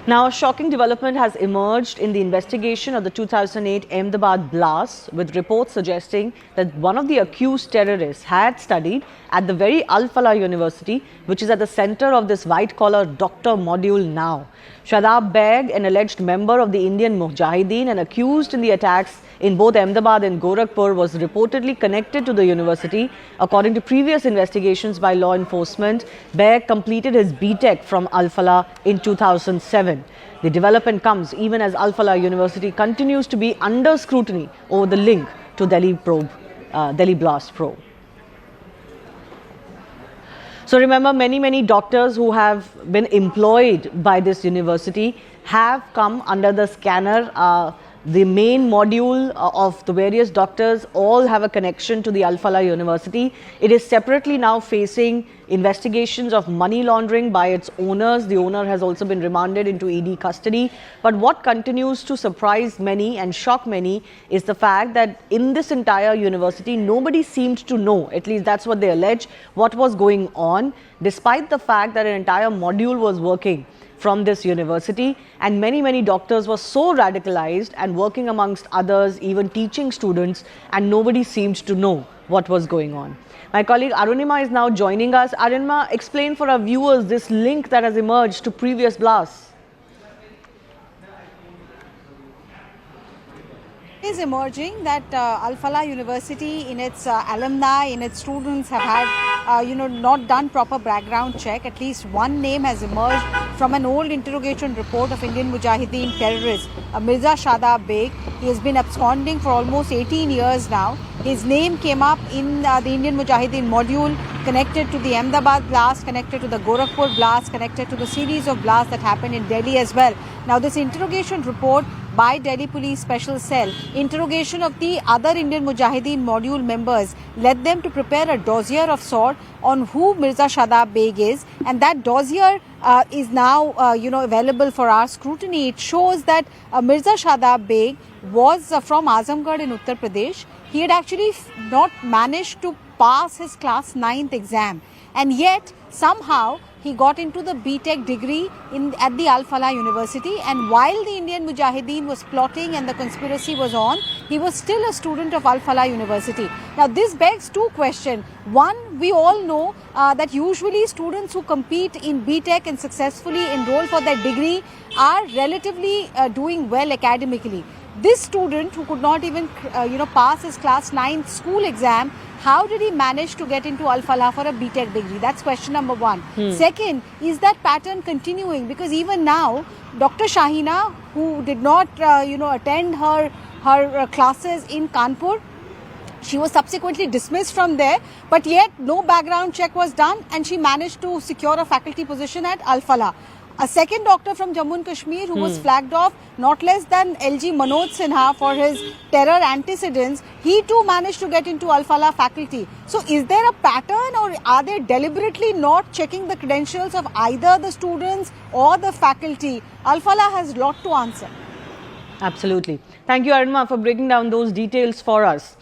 Now, a shocking development has emerged in the investigation of the 2008 Ahmedabad blast, with reports suggesting that one of the accused terrorists had studied at the very Al Falah University, which is at the center of this white-collar doctor module now. Shadab Beg, an alleged member of the Indian Mujahideen and accused in the attacks in both Ahmedabad and Gorakhpur, was reportedly connected to the university. According to previous investigations by law enforcement, Beg completed his BTech from Al Falah in 2007. The development comes even as Al Falah University continues to be under scrutiny over the link to Delhi blast probe. So remember, many doctors who have been employed by this university have come under the scanner. The main module of the various doctors all have a connection to the Al Falah University. It is separately now facing investigations of money laundering by its owners. The owner has also been remanded into ED custody. But what continues to surprise many and shock many is the fact that in this entire university, nobody seemed to know, at least that's what they allege, what was going on, despite the fact that an entire module was working from this university, and many doctors were so radicalized and working amongst others, even teaching students, and nobody seemed to know what was going on. My colleague Arunima is now joining us. Arunima, explain for our viewers this link that has emerged to previous blasts. Is emerging that Al Falah University, in its alumni, in its students, have had not done proper background check. At least one name has emerged from an old interrogation report of Indian Mujahideen terrorist Mirza Shadab Beg. He has been absconding for almost 18 years now. His name came up in the Indian Mujahideen module, connected to the Ahmedabad blast, connected to the Gorakhpur blast, connected to the series of blasts that happened in Delhi as well. Now, this interrogation report by Delhi Police Special Cell, interrogation of the other Indian Mujahideen module members, led them to prepare a dossier of sort on who Mirza Shadab Beg is, and that dossier is now available for our scrutiny. It shows that Mirza Shadab Beg was from Azamgarh in Uttar Pradesh. He had actually not managed to pass his class 9th exam, and yet somehow he got into the BTech degree at the Al Falah University, and while the Indian Mujahideen was plotting and the conspiracy was on, he was still a student of Al Falah University. Now, this begs two questions. One, we all know that usually students who compete in BTech and successfully enroll for their degree are relatively doing well academically. This student who could not even pass his class 9th school exam, how did he manage to get into Al Falah for a BTech degree? That's question number one. Second, is that pattern continuing? Because even now, Dr. Shahina, who did not attend her classes in Kanpur, she was subsequently dismissed from there, but yet no background check was done and she managed to secure a faculty position at Al Falah. A second doctor from Jammu and Kashmir who was flagged off, not less than LG Manoj Sinha, for his terror antecedents, he too managed to get into Al Falah faculty. So is there a pattern, or are they deliberately not checking the credentials of either the students or the faculty? Al Falah has a lot to answer. Absolutely. Thank you, Arunima, for breaking down those details for us.